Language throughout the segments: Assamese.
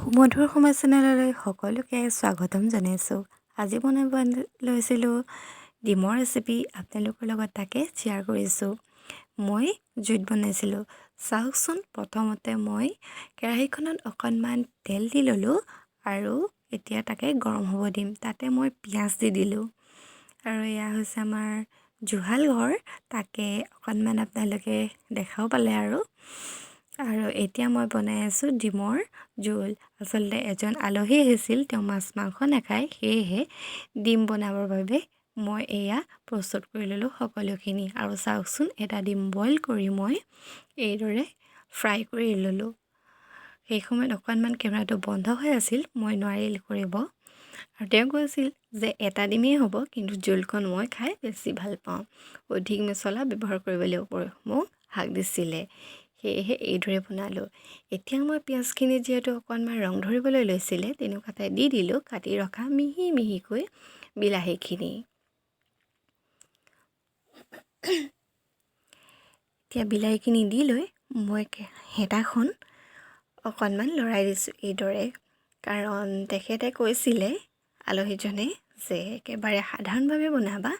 সুমধুৰ সময় চেনেললৈ সকলোকে স্বাগতম জনাইছোঁ। আজি বনাব লৈছিলোঁ ডিমৰ ৰেচিপি। আপোনালোকৰ লগত তাকে শ্বেয়াৰ কৰিছোঁ। মই জুইত বনাইছিলোঁ। চাওকচোন, প্ৰথমতে মই কেৰাহীখনত অকণমান তেল দি ল'লোঁ আৰু এতিয়া তাকে গৰম হ'ব দিম। তাতে মই পিঁয়াজ দি দিলোঁ আৰু এয়া হৈছে আমাৰ জুহাল ঘৰ, তাকে অকণমান আপোনালোকে দেখাও পালে আৰু এতিয়া মই বনাই আছোঁ ডিমৰ জোল। আচলতে এজন আলহী আহিছিল, তেওঁ মাছ মাংস নাখায়, সেয়েহে ডিম বনাবৰ বাবে মই এয়া প্ৰস্তুত কৰি ল'লোঁ সকলোখিনি। আৰু চাওকচোন, এটা ডিম বইল কৰি মই এইদৰে ফ্ৰাই কৰি ল'লোঁ। সেই সময়ত অকণমান কেমেৰাটো বন্ধ হৈ আছিল, মই নোৱাৰিলোঁ কৰিব। আৰু তেওঁ কৈছিল যে এটা ডিমেই হ'ব, কিন্তু জোলকণ মই খাই বেছি ভাল পাওঁ, অধিক মছলা ব্যৱহাৰ কৰিবলৈ মোক হাক দিছিলে। সেয়েহে এইদৰে বনালোঁ। এতিয়া মই পিঁয়াজখিনি যিহেতু অকণমান ৰং ধৰিবলৈ লৈছিলে, তেনেকুৱাতে দি দিলোঁ কাটি ৰখা মিহি মিহিকৈ বিলাহীখিনি। এতিয়া বিলাহীখিনি দি লৈ মই হেতাখন অকণমান লৰাই দিছোঁ এইদৰে, কাৰণ তেখেতে কৈছিলে আলহীজনে যে একেবাৰে সাধাৰণভাৱে বনাবা,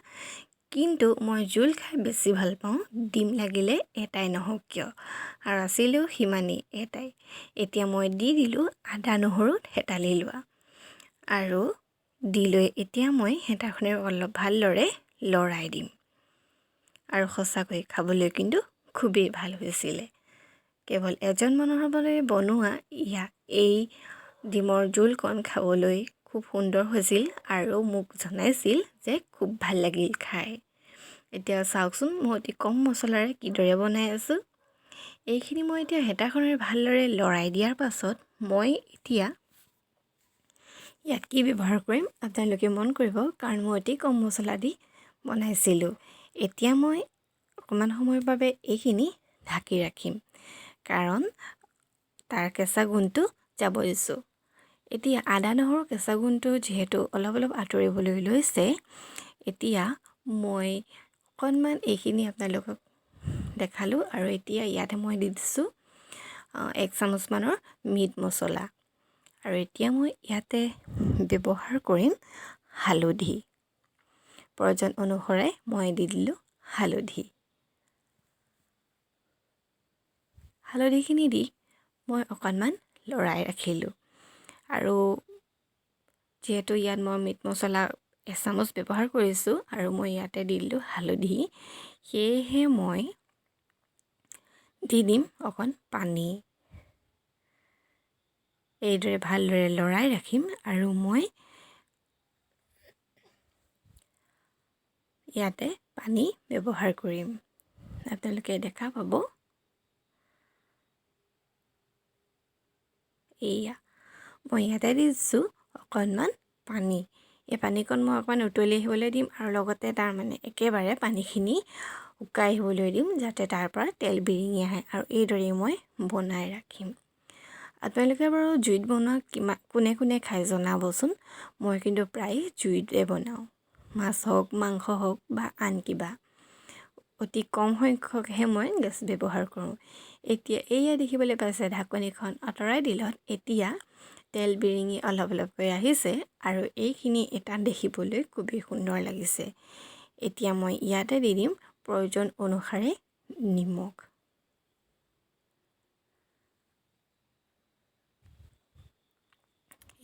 কিন্তু মই জোল খাই বেছি ভাল পাওঁ, ডিম লাগিলে এটাই নহওক কিয়। আৰু আছিলেও সিমানেই এটাই। এতিয়া মই দি দিলোঁ আদা নহৰু থেতালি লোৱা আৰু দি লৈ এতিয়া মই হেতাখনেৰে অলপ ভালদৰে লৰাই দিম। আৰু সঁচাকৈ খাবলৈ কিন্তু খুবেই ভাল হৈছিলে। কেৱল এজন মানুহৰ বাবে বনোৱা এই ডিমৰ জোলকণ খাবলৈ খুব সুন্দৰ হৈছিল আৰু মোক জনাইছিল যে খুব ভাল লাগিল খাই। এতিয়া চাওকচোন, মই অতি কম মছলাৰে কিদৰে বনাই আছোঁ। এইখিনি মই এতিয়া হেতাখনেৰে ভালদৰে লৰাই দিয়াৰ পাছত মই এতিয়া ইয়াত কি ব্যৱহাৰ কৰিম আপোনালোকে মন কৰিব, কাৰণ মই অতি কম মছলা দি বনাইছিলোঁ। এতিয়া মই অকণমান সময়ৰ বাবে এইখিনি ঢাকি ৰাখিম, কাৰণ তাৰ কেঁচা গোন্ধটো যাব দিছোঁ। এতিয়া আদা নহৰু কেঁচা গোন্ধটো যিহেতু অলপ অলপ আঁতৰিবলৈ লৈছে, এতিয়া মই অকণমান এইখিনি আপোনালোকক দেখালোঁ। আৰু এতিয়া ইয়াতে মই দি দিছোঁ 1 চামুচমানৰ মিট মছলা। আৰু এতিয়া মই ইয়াতে ব্যৱহাৰ কৰিম হালধি। প্ৰয়োজন অনুসাৰে মই দি দিলোঁ হালধি। হালধিখিনি দি মই অকণমান লৰাই ৰাখিলোঁ। আৰু যিহেতু ইয়াত মই মিট মছলা 1 চামুচ ব্যৱহাৰ কৰিছোঁ আৰু মই ইয়াতে দি দিলোঁ হালধি, সেয়েহে মই দি দিম অকণ পানী। এইদৰে ভালদৰে লৰাই ৰাখিম আৰু মই ইয়াতে পানী ব্যৱহাৰ কৰিম। আপোনালোকে দেখা পাব, এয়া মই ইয়াতে দিছোঁ অকণমান পানী। এই পানীকণ মই অকণমান উতলি আহিবলৈ দিম আৰু লগতে একেবাৰে পানীখিনি শুকাই আহিবলৈ দিম, যাতে তাৰ পৰা তেল বিৰিঙি আহে। আৰু এইদৰেই মই বনাই ৰাখিম। আপোনালোকে বাৰু জুইত বনোৱা কোনে কোনে খাই জনাবচোন। মই কিন্তু প্ৰায় জুইতে বনাওঁ, মাছ হওক মাংস হওক বা আন কিবা। অতি কম সংখ্যকহে মই গেছ ব্যৱহাৰ কৰোঁ। এতিয়া এয়া দেখিবলৈ পাইছে, ঢাকনিখন আঁতৰাই দিলত এতিয়া তেল বিৰিঙি অলপ অলপকৈ আহিছে আৰু এইখিনি এটা দেখিবলৈ খুবেই সুন্দৰ লাগিছে। এতিয়া মই ইয়াতে দি দিম প্ৰয়োজন অনুসাৰে নিমখ।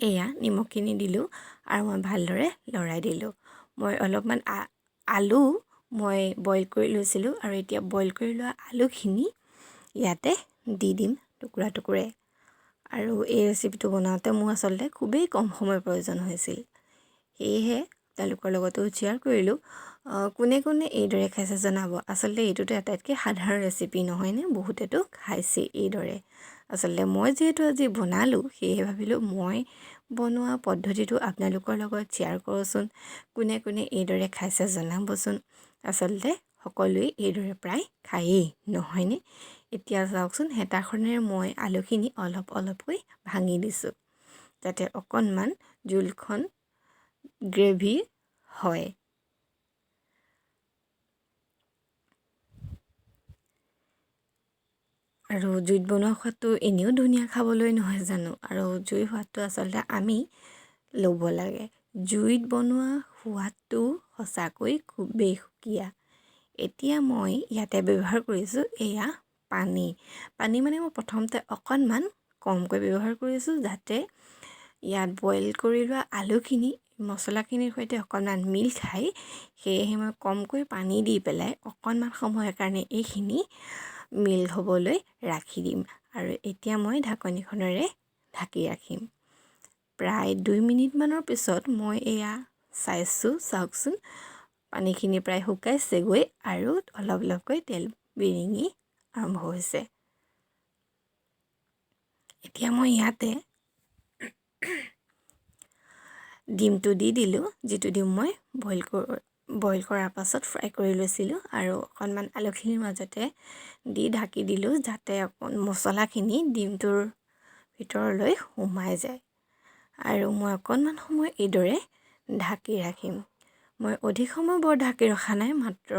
এয়া নিমখখিনি দিলোঁ আৰু মই ভালদৰে লৰাই দিলোঁ। মই অলপমান আলু মই বইল কৰি লৈছিলোঁ আৰু এতিয়া বইল কৰি লোৱা আলুখিনি ইয়াতে দি দিম টুকুৰা টুকুৰে। আৰু এই ৰেচিপিটো বনাওঁতে মোৰ আচলতে খুবেই কম সময়ৰ প্ৰয়োজন হৈছিল, সেয়েহে তেওঁলোকৰ লগতো শ্বেয়াৰ কৰিলোঁ। কোনে কোনে এইদৰে খাইছে জনাব। আচলতে এইটোতো আটাইতকৈ সাধাৰণ ৰেচিপি নহয়নে, বহুতেতো খাইছে এইদৰে। আচলতে মই যিহেতু আজি বনালোঁ, সেয়েহে ভাবিলোঁ মই বনোৱা পদ্ধতিটো আপোনালোকৰ লগত শ্বেয়াৰ কৰোঁচোন। কোনে কোনে এইদৰে খাইছে জনাবচোন। আচলতে সকলোৱে এইদৰে প্ৰায় খায়েই নহয়নে। এতিয়া চাওকচোন, হেতাখনেৰে মই আলুখিনি অলপ অলপকৈ ভাঙি দিছোঁ, যাতে অকণমান জোলখন গ্ৰেভি হয়। আৰু জুইত বনোৱা সোৱাদটো এনেও ধুনীয়া খাবলৈ নহয় জানো, আৰু জুইৰ সোৱাদটো আচলতে আমি ল'ব লাগে। জুইত বনোৱা সোৱাদটো সঁচাকৈ খুবেই সুকীয়া। এতিয়া মই ইয়াতে ব্যৱহাৰ কৰিছোঁ এয়া পানী মানে মই প্ৰথমতে অকণমান কমকৈ ব্যৱহাৰ কৰিছোঁ, যাতে ইয়াত বইল কৰি লোৱা আলুখিনি মছলাখিনিৰ সৈতে অকণমান মিল খায়। সেয়েহে মই কমকৈ পানী দি পেলাই অকণমান সময়ৰ কাৰণে এইখিনি মিল হ'বলৈ ৰাখি দিম। আৰু এতিয়া মই ঢাকনিখনেৰে ঢাকি ৰাখিম। প্ৰায় 2 মিনিটমানৰ পিছত মই এয়া চাইছোঁ, চাওকচোন পানীখিনি প্ৰায় শুকাইছেগৈ আৰু অলপ অলপকৈ তেল বিৰিঙি আৰম্ভ হৈছে। এতিয়া মই ইয়াতে ডিমটো দি দিলোঁ, যিটো ডিম মই বইল কৰাৰ পাছত ফ্ৰাই কৰি লৈছিলোঁ, আৰু অকণমান আলুখিনিৰ মাজতে দি ঢাকি দিলোঁ, যাতে মছলাখিনি ডিমটোৰ ভিতৰলৈ সোমাই যায়। আৰু মই অকণমান সময় এইদৰে ঢাকি ৰাখিম। মই অধিক সময় বৰ ঢাকি ৰখা নাই, মাত্ৰ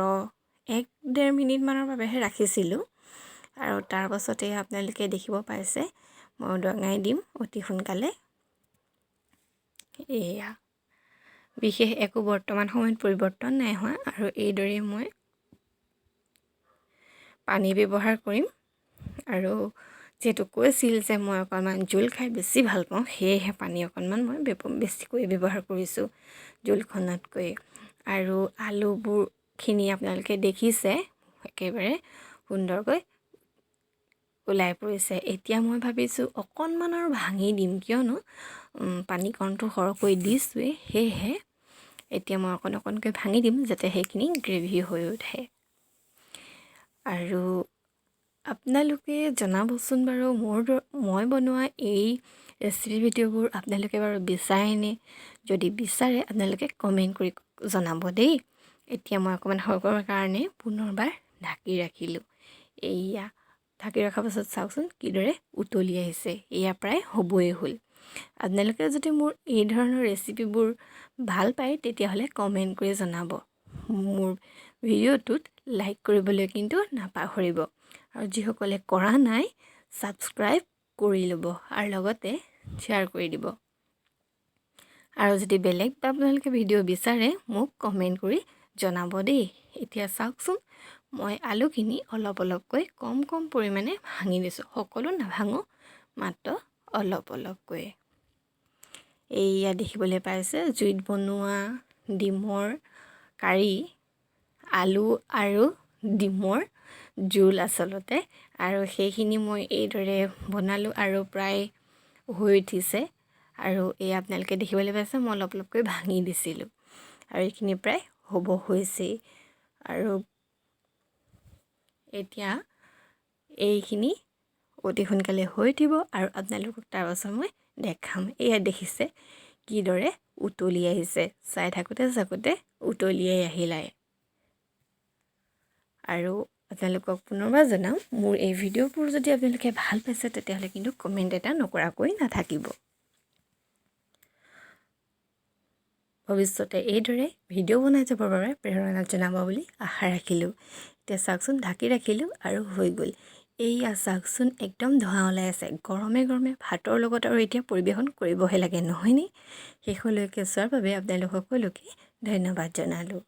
1-1.5 মিনিটমানৰ বাবেহে ৰাখিছিলোঁ। আৰু তাৰ পাছতে আপোনালোকে দেখিব পাইছে মই দঙাই দিম অতি সোনকালে। এয়া বিশেষ একো বৰ্তমান সময়ত পৰিৱৰ্তন নাই হোৱা, আৰু এইদৰে মই পানী ব্যৱহাৰ কৰিম। আৰু যিহেতু কৈছিল যে মই অকণমান জোল খাই বেছি ভাল পাওঁ, সেয়েহে পানী অকণমান মই বেছিকৈ ব্যৱহাৰ কৰিছোঁ জোলখনতকৈ। আৰু আলুবোৰখিনি আপোনালোকে দেখিছে একেবাৰে সুন্দৰকৈ ওলাই পৰিছে। এতিয়া মই ভাবিছোঁ অকণমান আৰু ভাঙি দিম, কিয়নো পানীকণটো সৰহকৈ দিছোঁৱেই, সেয়েহে এতিয়া মই অকণকৈ ভাঙি দিম, যাতে সেইখিনি গ্ৰেভি হৈ উঠে। আৰু আপোনালোকে জনাবচোন বাৰু মই বনোৱা এই ৰেচিপি ভিডিঅ'বোৰ আপোনালোকে বাৰু বিচাৰেনে? যদি বিচাৰে আপোনালোকে কমেণ্ট কৰি জনাব দেই। এতিয়া মই অকণমান সৰহৰ কাৰণে পুনৰবাৰ ঢাকি ৰাখিলোঁ। এয়া ঢাকি ৰখাৰ পাছত চাওকচোন কিদৰে উতলি আহিছে। এয়া প্ৰায় হ'বই হ'ল। আপোনালোকে যদি মোৰ এই ধৰণৰ ৰেচিপিবোৰ ভাল পায়, তেতিয়াহ'লে কমেণ্ট কৰি জনাব। মোৰ ভিডিঅ'টোত লাইক কৰিবলৈ কিন্তু নাপাহৰিব। আৰু যিসকলে কৰা নাই, ছাবস্ক্ৰাইব কৰি ল'ব আৰু লগতে শ্বেয়াৰ কৰি দিব। আৰু যদি বেলেগ আপোনালোকে ভিডিঅ' বিচাৰে, মোক কমেণ্ট কৰি জনাব দেই। এতিয়া চাওকচোন মই আলুখিনি অলপ অলপকৈ কম পৰিমাণে ভাঙি দিছোঁ। সকলো নাভাঙো, মাত্ৰ অলপ অলপকৈ। এইয়া দেখিবলৈ পাইছে জুইত বনোৱা ডিমৰ কাৰী, আলু আৰু ডিমৰ জোল আচলতে। আৰু সেইখিনি মই এইদৰে বনালোঁ আৰু প্ৰায় হৈ উঠিছে। আৰু এই আপোনালোকে দেখিবলৈ পাইছে মই অলপ অলপকৈ ভাঙি দিছিলোঁ, আৰু এইখিনি প্ৰায় হ'ব হৈছেই। আৰু এতিয়া এইখিনি অতি সোনকালে হৈ উঠিব, আৰু আপোনালোকক তাৰ পাছত মই দেখাম। এয়া দেখিছে কিদৰে উতলি আহিছে, চাই থাকোঁতে উতলিয়াই আহিলে। আৰু আপোনালোকক পুনৰবাৰ জনাম, মোৰ এই ভিডিঅ'বোৰ যদি আপোনালোকে ভাল পাইছে, তেতিয়াহ'লে কিন্তু কমেণ্ট এটা নকৰাকৈ নাথাকিব। ভৱিষ্যতে এইদৰে ভিডিঅ' বনাই যাবৰ বাবে প্ৰেৰণা জনাব বুলি আশা ৰাখিলোঁ। এতিয়া চাওকচোন ঢাকি ৰাখিলোঁ আৰু হৈ গ'ল। এইয়া চাওকচোন একদম ধোঁৱা ওলাই আছে। গৰমে গৰমে ভাতৰ লগত আৰু এতিয়া পৰিৱেশন কৰিবহে লাগে, নহয়নে? শেষলৈকে চোৱাৰ বাবে আপোনালোক সকলোকে ধন্যবাদ জনালোঁ।